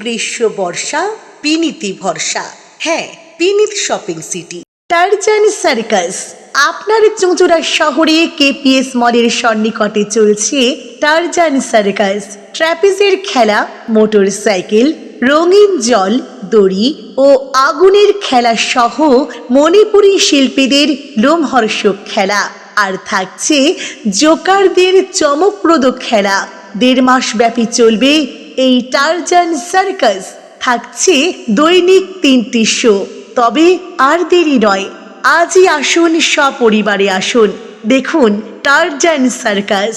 গ্রীষ্ম বর্ষা বিনীতি ভরসা। হ্যাঁ, বিনীত শপিং সিটি। Tarzan circus. আপনার চুঁচুড়া শহরে কেপিএস মলের সন্নিকটে চলছে টারজান সার্কাস। ট্র্যাপিজের খেলা, মোটর সাইকেল, রঙিন জল, দড়ি ও আগুনের খেলা সহ মণিপুরী শিল্পীদের লোমহর্ষক খেলা। আর থাকছে জোকারদের চমকপ্রদ খেলা। 1.5 মাস ব্যাপী চলবে এই টারজান সার্কাস। থাকছে দৈনিক 3টি শো। তবে আর দেরি নয়, আজই আসুন, সপরিবারে আসুন, দেখুন টারজান সার্কাস।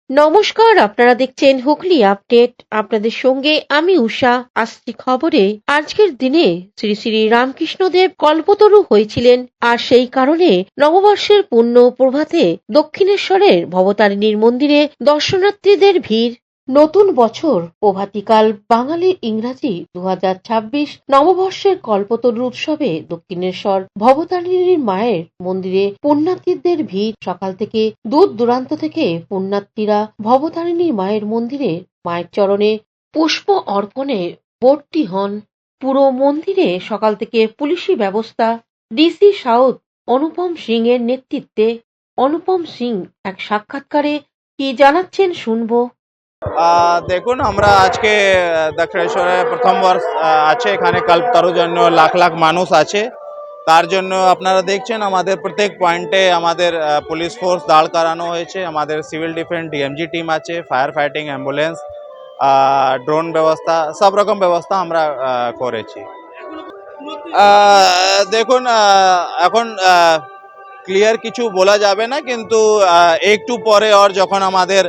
নমস্কার, আপনারা দেখছেন হুগলি আপডেট। আপনাদের সঙ্গে আমি উষা। আসছি খবরে। আজকের দিনে শ্রী শ্রী রামকৃষ্ণদেব কল্পতরু হয়েছিলেন, আর সেই কারণে নববর্ষের পূর্ণ প্রভাতে দক্ষিণেশ্বরের ভবতারিণীর মন্দিরে দর্শনার্থীদের ভিড়। নতুন বছর প্রভাতিকাল বাঙালির ইংরাজি 2026 নববর্ষের কল্পতরু উৎসবে দক্ষিণেশ্বর ভবতারিণীর মায়ের মন্দিরে পুণ্যার্থীদের ভিড়। সকাল থেকে দূর দূরান্ত থেকে পুণ্যার্থীরা ভবতারিণীর মায়ের মন্দিরে মায়ের চরণে পুষ্প অর্পণে ভর্তি হন। পুরো মন্দিরে সকাল থেকে পুলিশি ব্যবস্থা। ডিসি সাউথ অনুপম সিং এর নেতৃত্বে। অনুপম সিং এক সাক্ষাৎকারে কি জানাচ্ছেন শুনবো। দেখুন, আমরা আজকে দক্ষিণেশ্বরে প্রথম বর্ষ আছে, এখানে কল্পতরুর জন্য লাখ লাখ মানুষ আছে। তার জন্য আপনারা দেখছেন আমাদের প্রত্যেক পয়েন্টে আমাদের পুলিশ ফোর্স দাঁড় করানো হয়েছে। আমাদের সিভিল ডিফেন্স ডিএমজি টিম আছে, ফায়ার ফাইটিং, অ্যাম্বুলেন্স, ড্রোন ব্যবস্থা, সব রকম ব্যবস্থা আমরা করেছি। দেখুন, এখন ক্লিয়ার কিছু বলা যাবে না, কিন্তু একটু পরে আর যখন আমাদের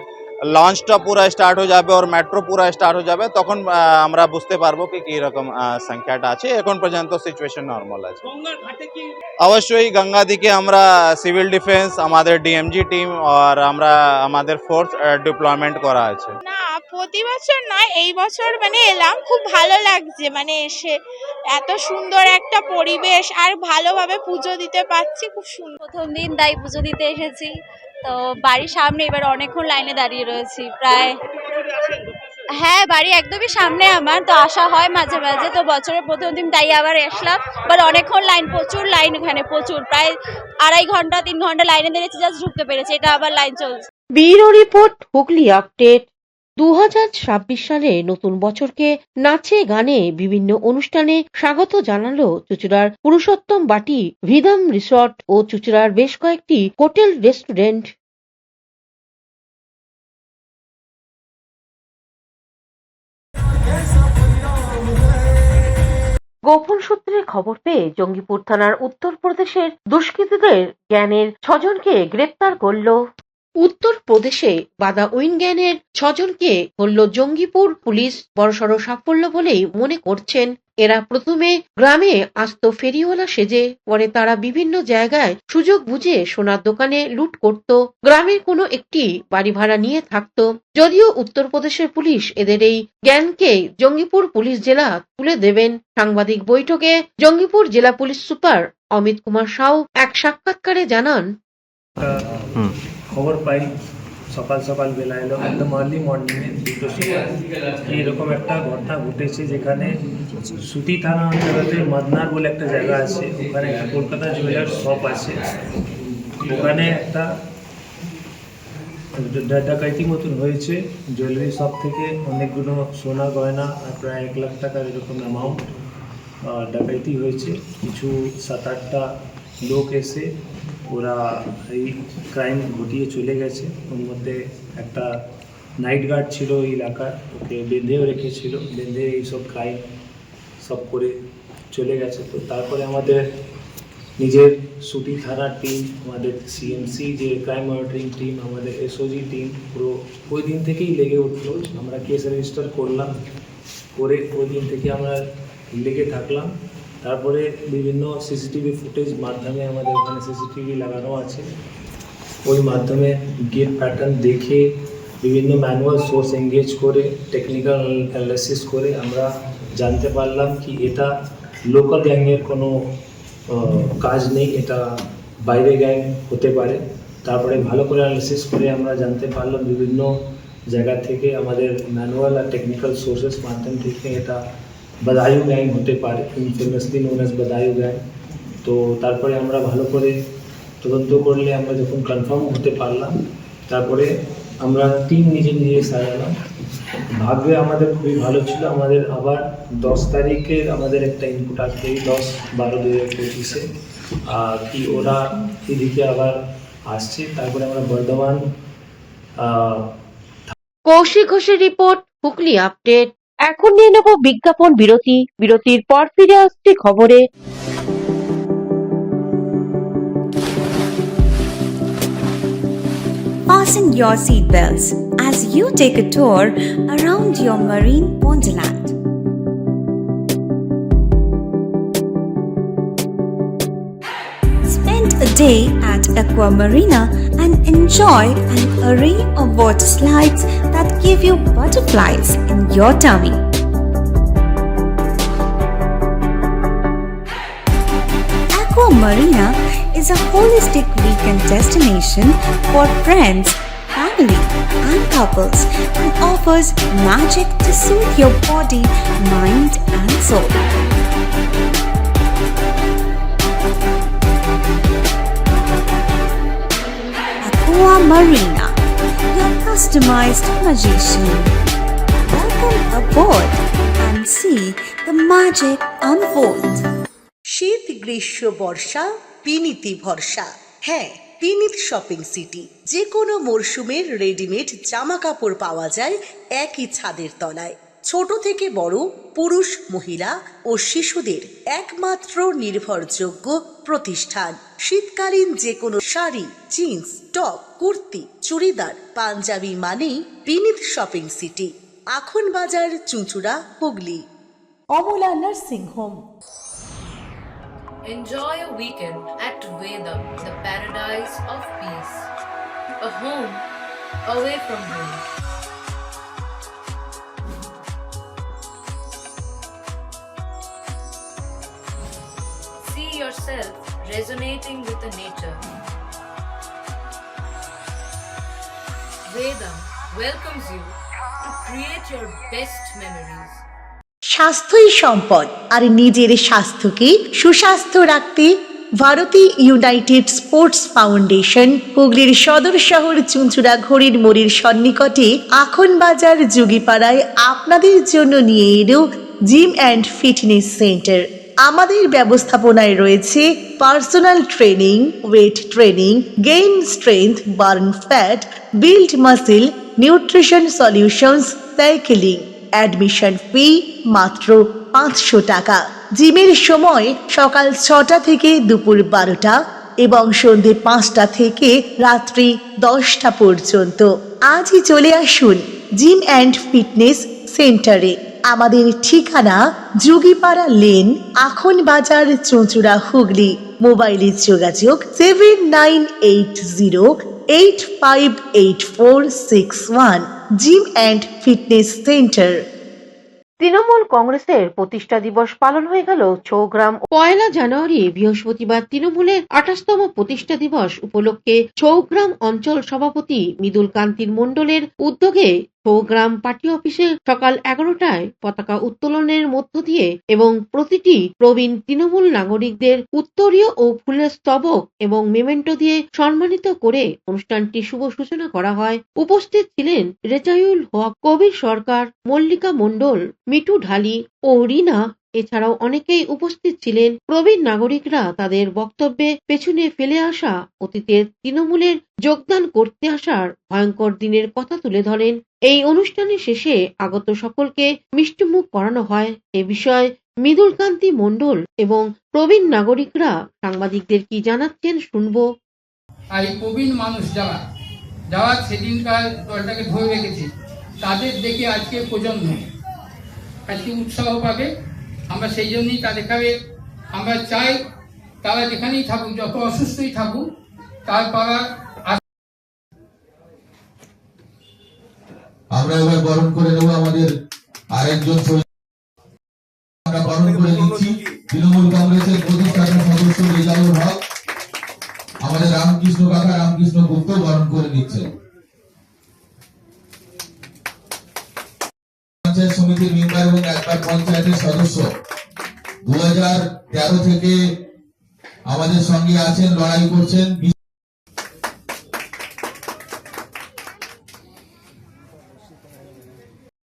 লঞ্চটা পুরো স্টার্ট হয়ে যাবে আর মেট্রো পুরো স্টার্ট হয়ে যাবে, তখন আমরা বুঝতে পারবো কি রকম সংখ্যাটা আছে। এখন পর্যন্ত সিচুয়েশন নর্মাল আছে। অবশ্যই গঙ্গা দিকে আমরা সিভিল ডিফেন্স, আমাদের ডিএমজি টিম আর আমরা আমাদের ফোর্স ডিপ্লয়মেন্ট করা আছে। না, প্রতি বছর নয়, এই বছর এলাম, খুব ভালো লাগছে। এসে এত সুন্দর একটা পরিবেশ আর ভালোভাবে পুজো দিতে পারছি, খুব সুন্দর। প্রথম দিন তাই পুজো দিতে এসেছি, তো বাড়ির সামনে এবার অনেকক্ষণ লাইনে দাঁড়িয়ে রয়েছি প্রায়। হ্যাঁ, বাড়ি একদমই সামনে আমার, তো আসা হয় মাঝে মাঝে। তো বছরের প্রথম দিন তাই আবার আসলাম, বাট অনেকক্ষণ লাইন, প্রচুর লাইন এখানে, প্রচুর, প্রায় 2.5 ঘন্টা 3 ঘন্টা লাইনে দাঁড়িয়েছি, জাস্ট ঢুকতে পেরেছি, এটা আবার লাইন চলছে। Bureau report, Hooghly update. 2026 সালে নতুন বছরকে নাচে গানে বিভিন্ন অনুষ্ঠানে স্বাগত জানালো চুঁচুড়ার পুরুষোত্তম বাটি ভিদাম রিসর্ট ও চুঁচুড়ার বেশ কয়েকটি হোটেল রেস্টুরেন্ট। গোপন সূত্রে খবর পেয়ে জঙ্গিপুর থানার উত্তরপ্রদেশের দুষ্কৃতীদের গ্যাংয়ের 6 জনকে গ্রেপ্তার করল। উত্তরপ্রদেশে বাদাউইন গ্যাংয়ের 6 জনকে ধরল জঙ্গিপুর পুলিশ। বড়সড় সাফল্য বলেই মনে করছেন। এরা প্রথমে গ্রামে আসত ফেরিওয়ালা সেজে, পরে তারা বিভিন্ন জায়গায় সুযোগ বুঝে সোনার দোকানে লুট করত, গ্রামের কোনো একটি বাড়ি ভাড়া নিয়ে থাকত। যদিও উত্তরপ্রদেশের পুলিশ এদের এই গ্যাংকে জঙ্গিপুর পুলিশ জেলা তুলে দেবেন। সাংবাদিক বৈঠকে জঙ্গিপুর জেলা পুলিশ সুপার অমিত কুমার সাউ এক সাক্ষাৎকারে জানান, খবর পাই সকাল সকাল বেলা এলো, একদম আর্লি মর্নিংয়ে 2টোর সময় এইরকম একটা ঘটনা ঘটেছে, যেখানে সুতি থানা অঞ্চলের মদনার বলে একটা জায়গা আছে, ওখানে কলকাতা জুয়েলার্স শপ আছে, ওখানে একটা ডাকাইতি মতন হয়েছে। জুয়েলারি শপ থেকে অনেকগুলো সোনা গয়না আর প্রায় 1 লাখ টাকার এরকম অ্যামাউন্ট ডাকাইতি হয়েছে। কিছু 7-8টা লোক এসে ওরা এই ক্রাইম ঘটিয়ে চলে গেছে। ওর মধ্যে একটা নাইট গার্ড ছিল এই এলাকার, ওকে বেঁধেও রেখেছিল, বেঁধে এইসব ক্রাইম সব করে চলে গেছে। তো তারপরে আমাদের নিজের সুতি থানার টিম, আমাদের সিএমসি যে ক্রাইম মনিটরিং টিম, আমাদের এসওজি টিম পুরো ওই দিন থেকেই লেগে উঠলো। আমরা কেস রেজিস্টার করলাম, করে ওই দিন থেকে আমরা লেগে থাকলাম। তারপরে বিভিন্ন সিসিটিভি ফুটেজ মাধ্যমে, আমাদের ওখানে সিসিটিভি লাগানো আছে, ওই মাধ্যমে গেট প্যাটার্ন দেখে বিভিন্ন ম্যানুয়াল সোর্স এঙ্গেজ করে টেকনিক্যাল অ্যানালাইসিস করে আমরা জানতে পারলাম কি এটা লোকাল গ্যাংয়ের কোনো কাজ নেই, এটা বাইরে গ্যাং হতে পারে। তারপরে ভালো করে অ্যানালাইসিস করে আমরা জানতে পারলাম বিভিন্ন জায়গা থেকে আমাদের ম্যানুয়াল আর টেকনিক্যাল সোর্সেস মাধ্যম থেকে এটা বদায়ু গ্যাং হতে পারে, ইনফেমাসলি নোন অ্যাজ বদায়ু গ্যাং। তো তারপরে আমরা ভালো করে তদন্ত করলে আমরা যখন কনফার্ম হতে পারলাম, তারপরে আমরা টিম নিজে নিজে সাজালাম। ভাগ্যে আমাদের খুবই ভালো ছিল, আমাদের আবার 10 তারিখে আমাদের একটা ইনপুট আসবে, 10/12/2025-এ, কি ওরা এদিকে আবার আসছে। তারপরে আমরা বর্ধমান কৌশিক ঘোষের রিপোর্ট, হুগলি আপডেট। এখন নিয়ে নেব বিজ্ঞাপন বিরতি। বিরতির পর ফিরে আসছি খবরে। Fasten your seatbelts as you take a tour around your marine wonderland. Spend a day at Aqua Marina and enjoy an array of water slides that give you butterflies in your tummy. Aqua Marina is a holistic weekend destination for friends, family, and couples and offers magic to soothe your body, mind, and soul. Aqua Marina, your customized magician. Welcome aboard and see the magic unfold. শীত, গ্রীষ্ম, বর্ষা, পিনিতি ভরসা। হ্যাঁ, পিনিত shopping city. যে কোনো মরশুমের readymade জামা কাপড় পাওয়া যায় একই ছাদের তলায়। ছোট থেকে বড়, পুরুষ, মহিলা ও শিশুদের একমাত্র নির্ভরযোগ্য প্রতিষ্ঠান। শীতকালীন যে কোনো শাড়ি, জিন্স, টপ, কুর্তি, চুড়িদার, পাঞ্জাবি মানেই পিনিত শপিং সিটি। আখন বাজার, চুঁচুড়া, Hooghly. Amala nursing home. Enjoy a weekend at Vedam, the paradise of peace. A home away from home. See yourself resonating with the nature. Vedam welcomes you to create your best memories. স্বাস্থ্যই সম্পদ, আর নিজের স্বাস্থ্যকে সুস্বাস্থ্য রাখতে Bharati United sports foundation হুগলির সদর শহর চুঁচুড়া ঘড়ির মোড়ের সন্নিকটে আখন বাজার যোগীপাড়ায় আপনাদের জন্য নিয়ে এলো জিম অ্যান্ড ফিটনেস সেন্টার। আমাদের ব্যবস্থাপনায় রয়েছে personal training, weight training, gain strength, burn fat, build muscle, nutrition solutions, cycling. Admission ফি মাত্র 500 টাকা। জিমের সময় সকাল 6টা থেকে দুপুর 12টা এবং সন্ধে 5টা থেকে রাত্রি 10টা পর্যন্ত। আজই চলে আসুন জিম অ্যান্ড ফিটনেস সেন্টারে। আমাদের ঠিকানা যোগীপাড়া লেন, আখন বাজার, চুঁচুড়া, হুগলি। মোবাইলের যোগাযোগ 7980858461। Gym and fitness centre. Trinamool কংগ্রেসের প্রতিষ্ঠা দিবস পালন হয়ে গেল ছৌগ্রাম। 1 জানুয়ারি বৃহস্পতিবার তৃণমূলের 28তম প্রতিষ্ঠা দিবস উপলক্ষে ছৌগ্রাম অঞ্চল সভাপতি মৃদুল কান্তি মণ্ডলের উদ্যোগে ছৌগ্রাম পার্টি অফিসে সকাল 11টায় পতাকা উত্তোলনের মধ্য দিয়ে এবং প্রতিটি প্রবীণ তৃণমূল নাগরিকদের উত্তরীয় ও ফুলের স্তবক এবং মেমেন্টো দিয়ে সম্মানিত করে অনুষ্ঠানটি শুভ সূচনা করা হয়। উপস্থিত ছিলেন রেজাউল হক, কবির সরকার, মল্লিকা মণ্ডল, মিঠু ঢালি ও রিনা। এছাড়াও অনেকেই উপস্থিত ছিলেন। প্রবীণ নাগরিকরা তাদের বক্তব্যে পেছনে ফেলে আসা অতীতের তৃণমূলের যোগদান করতে আসার ভয়ঙ্কর দিনের কথা তুলে ধরেন। এই অনুষ্ঠানের শেষে আগত সকলকে মিষ্টিমুখ করানো হয়। এ বিষয়ে মৃদুল কান্তি মণ্ডল এবং প্রবীণ নাগরিকরা সাংবাদিকদের কি জানাচ্ছেন শুনবো। আর এই প্রবীণ মানুষ যারা সেদিনকার দলটাকে ধরে রেখেছে, তাদের দেখে আজকে প্রজন্ম আজকে উৎসাহ পাবে। আমরা সেই জন্যই তাদেরকে আমরা চাই তারা যেখানেই থাকুক, যত অসুস্থই থাকুক, তারপর আমরা এবার বরণ করে নেব আমাদের আরেকজন আমরা বরণ করে নিচ্ছি তৃণমূল কংগ্রেসের প্রতিষ্ঠাতা সদস্য রেজাউল হক। আমাদের রামকৃষ্ণ কাকা, রামকৃষ্ণ গুপ্ত বরণ করে নিচ্ছেন। পঞ্চায়েত সমিতির মেম্বার এবং একবার পঞ্চায়েতের সদস্য। 2013 থেকে আমাদের সঙ্গে আছেন, লড়াই করছেন।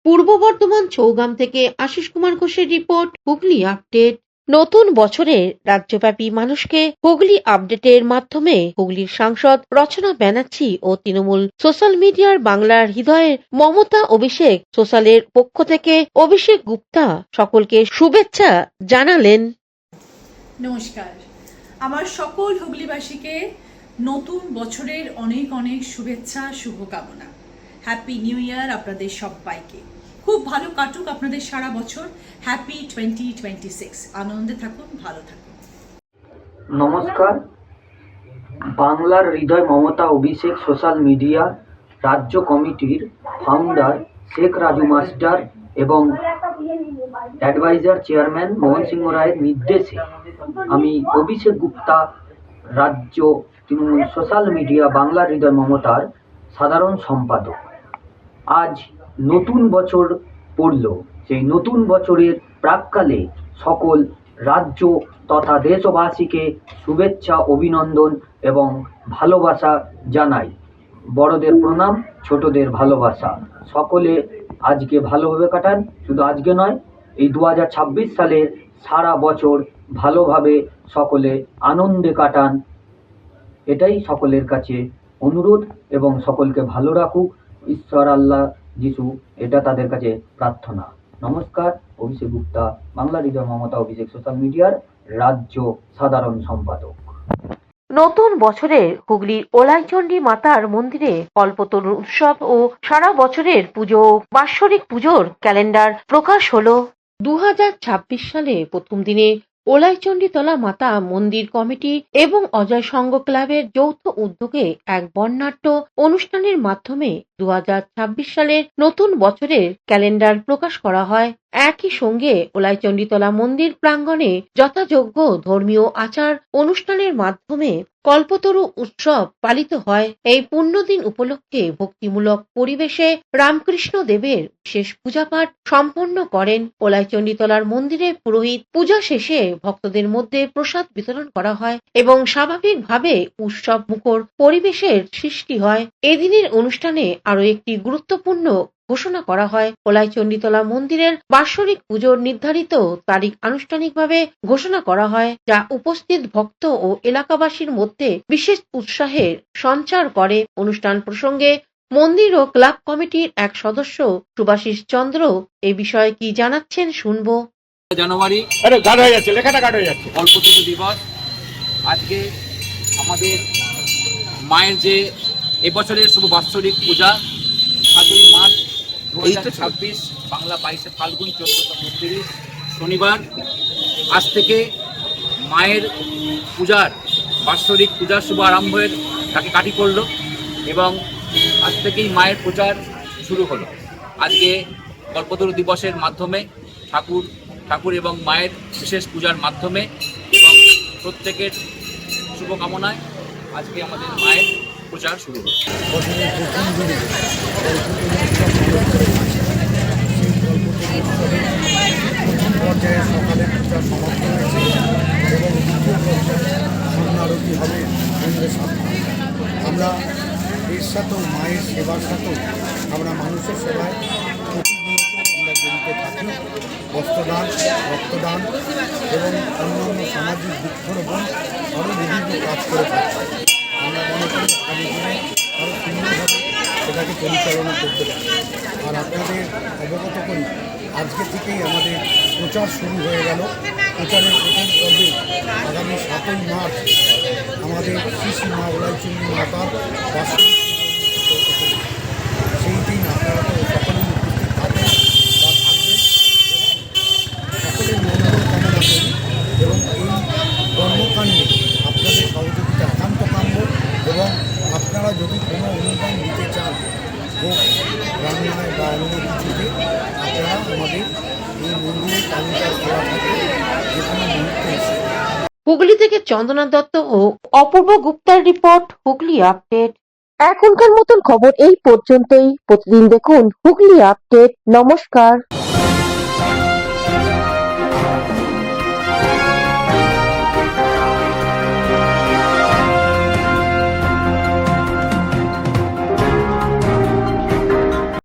পূর্ব বর্ধমান চৌগাম থেকে আশিস কুমার ঘোষের রিপোর্ট, হুগলি আপডেট। নতুন বছরে রাজ্যব্যাপী মানুষকে হুগলি আপডেটের মাধ্যমে হুগলির সাংসদ রচনা ব্যানার্জি ও তৃণমূল সোশ্যাল মিডিয়ার বাংলার হৃদয়ের মমতা অভিষেক সোশ্যালের পক্ষ থেকে অভিষেক গুপ্তা সকলকে শুভেচ্ছা জানালেন। নমস্কার, আমার সকল হুগলিবাসীকে নতুন বছরের অনেক অনেক শুভেচ্ছা, শুভকামনা। হ্যাপি নিউ ইয়ার আপনাদের সবাইকে। খুব ভালো কাটুক আপনাদের সারা বছর। হ্যাপি 2026। আনন্দে থাকুন, ভালো থাকুন। নমস্কার, বাংলার হৃদয় মমতা অভিষেক সোশ্যাল মিডিয়া রাজ্য কমিটির ফাউন্ডার শেখ রাজু মাস্টার এবং অ্যাডভাইজার চেয়ারম্যান মোহন সিংহ রায়ের নির্দেশে আমি অভিষেক গুপ্তা রাজ্য তৃণমূল সোশ্যাল মিডিয়া বাংলার হৃদয় মমতার সাধারণ সম্পাদক। আজ নতুন বছর পড়ল। সেই নতুন বছরের প্রাক্কালে সকল রাজ্য তথা দেশবাসীকে শুভেচ্ছা, অভিনন্দন এবং ভালোবাসা জানাই। বড়দের প্রণাম, ছোটদের ভালোবাসা। সকলে আজকে ভালোভাবে কাটান, শুধু আজকে নয়, এই 2026 সালের সারা বছর ভালোভাবে সকলে আনন্দে কাটান, এটাই সকলের কাছে অনুরোধ। এবং সকলকে ভালো রাখুক ঈশ্বর, আল্লাহ, যিশু, এটা তাদের কাছে প্রার্থনা। নমস্কার, অভিষেক গুপ্তা, বাংলা হৃদয় মমতা অভিষেক সোশ্যাল মিডিয়ার রাজ্য সাধারণ সম্পাদক। নতুন বছরে হুগলির ওলাইচণ্ডী মাতার মন্দিরে কল্পতরু উৎসব ও সারা বছরের পুজো, বাৎসরিক পুজোর ক্যালেন্ডার প্রকাশ হলো। 2026 সালে প্রথম দিনে ওলাইচণ্ডীতলা মাতা মন্দির কমিটি এবং অজয় সংঘ ক্লাবের যৌথ উদ্যোগে এক বর্ণাঢ্য অনুষ্ঠানের মাধ্যমে 2026 সালের নতুন বছরের ক্যালেন্ডার প্রকাশ করা হয়। একই সঙ্গে ওলাইচণ্ডীতলা মন্দির প্রাঙ্গণে যথাযোগ্য ধর্মীয় আচার অনুষ্ঠানের মাধ্যমে কল্পতরু উৎসব পালিত হয়। এই পুণ্যদিন উপলক্ষে ভক্তিমূলক পরিবেশে রামকৃষ্ণ দেবের বিশেষ পূজাপাঠ সম্পন্ন করেন। ওলাইচণ্ডীতলার মন্দিরে পুরোহিত পূজা শেষে ভক্তদের মধ্যে প্রসাদ বিতরণ করা হয় এবং স্বাভাবিকভাবে উৎসব মুখর পরিবেশের সৃষ্টি হয়। এদিনের অনুষ্ঠানে আরো একটি গুরুত্বপূর্ণ ঘোষণা করা হয়। ওলাইচণ্ডীতলা মন্দিরের বাৎসরিক পুজোর নির্ধারিত তারিখ আনুষ্ঠানিকভাবে ঘোষণা করা হয়, যা উপস্থিত ভক্ত ও এলাকাবাসীর মধ্যে বিশেষ উৎসাহের সঞ্চার করে। অনুষ্ঠান প্রসঙ্গে মন্দির ও ক্লাব কমিটির এক সদস্য সুভাষিস চন্দ্র এ বিষয়ে কি জানাচ্ছেন শুনবো। জানুয়ারি কল্পতরু দিবস। আজকে আমাদের মায়ের যে এবছরের শুভ বাৎসরিক পূজা 7ই মার্চ 2026, বাংলা 22শে ফাল্গুন 1432 শনিবার। আজ থেকে মায়ের পূজার বাৎসরিক পূজার শুভ আরম্ভের তাকে কাটি পড়ল এবং আজ থেকেই মায়ের প্রচার শুরু হলো। আজকে কল্পতরু দিবসের মাধ্যমে ঠাকুর এবং মায়ের বিশেষ পূজার মাধ্যমে এবং প্রত্যেকের শুভকামনায় আজকে আমাদের মায়ের প্রচার শুরু হলো। প্রথম পর্যায়ে সকালে পূজা সমাপ্ত হয়েছে এবং দ্বিতীয় পর্যায়ে সন্ধ্যা আরতি হবে সন্ধ্যে 7টায়। আমরা এর সাথেও মায়ের সেবার সাথেও আমরা মানুষের সেবায় প্রতিনিয়ত আমরা জড়িত থাকি। বস্ত্রদান, রক্তদান এবং অন্যান্য সামাজিক বৃক্ষরোপণ আরও বিভিন্ন কাজ করে থাকি। আমরা মনে করি আগামী দিনে আরও সুন্দরভাবে সেটাকে পরিচালনা করতে পারি। আর আপনাদের অবগত করি, আজকে থেকেই আমাদের প্রচার শুরু হয়ে গেল। প্রচারের প্রথম পর্বে আগামী 7ই মার্চ আমাদের শ্রী শ্রী মা ওলাইচণ্ডী মাতার বাৎসরিক সেই দিন আপনারা তো সকলেই উপস্থিত থাকেন বা থাকবেন। সকলের মঙ্গল কামনা করি এবং এই কর্মকাণ্ডে আপনাদের সহযোগিতা একান্ত কাম্য। এবং আপনারা যদি কোনো অনুদান দিতে চান, হোক রান্নায় বা অন্য কিছুতে, আপনারা আমাদের এই মন্দিরের কাউন্টার খোলা থাকে, যে কোনো মুহূর্তে এসে। হুগলি থেকে চন্দনা দত্ত ও অপূর্ব গুপ্তার রিপোর্ট, হুগলি আপডেট। এখনকার মতন খবর এই পর্যন্তই। প্রতিদিন দেখুন হুগলি আপডেট। নমস্কার।